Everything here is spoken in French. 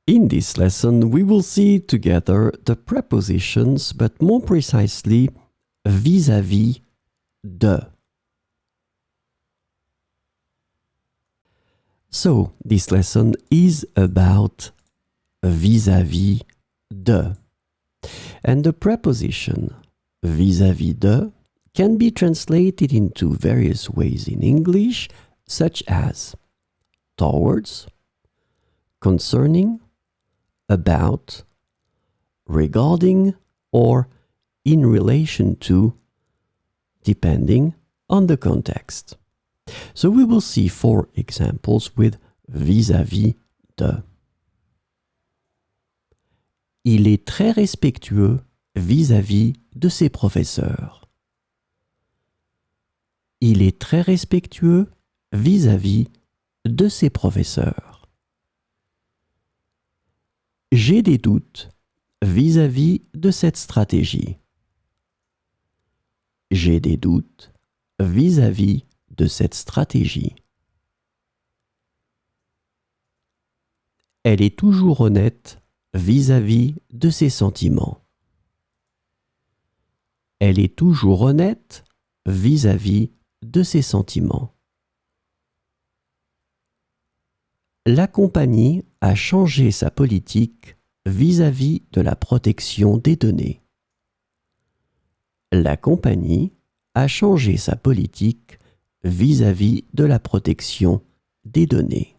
In this lesson, we will see together the prepositions, but more precisely, vis-à-vis de. So, this lesson is about vis-à-vis de. And the preposition vis-à-vis de can be translated into various ways in English, such as towards, concerning, about, regarding, or in relation to, depending on the context. So we will see 4 examples with vis-à-vis de. Il est très respectueux vis-à-vis de ses professeurs. Il est très respectueux vis-à-vis de ses professeurs. J'ai des doutes vis-à-vis de cette stratégie. J'ai des doutes vis-à-vis de cette stratégie. Elle est toujours honnête vis-à-vis de ses sentiments. Elle est toujours honnête vis-à-vis de ses sentiments. La compagnie a changé sa politique vis-à-vis de la protection des données. La compagnie a changé sa politique vis-à-vis de la protection des données.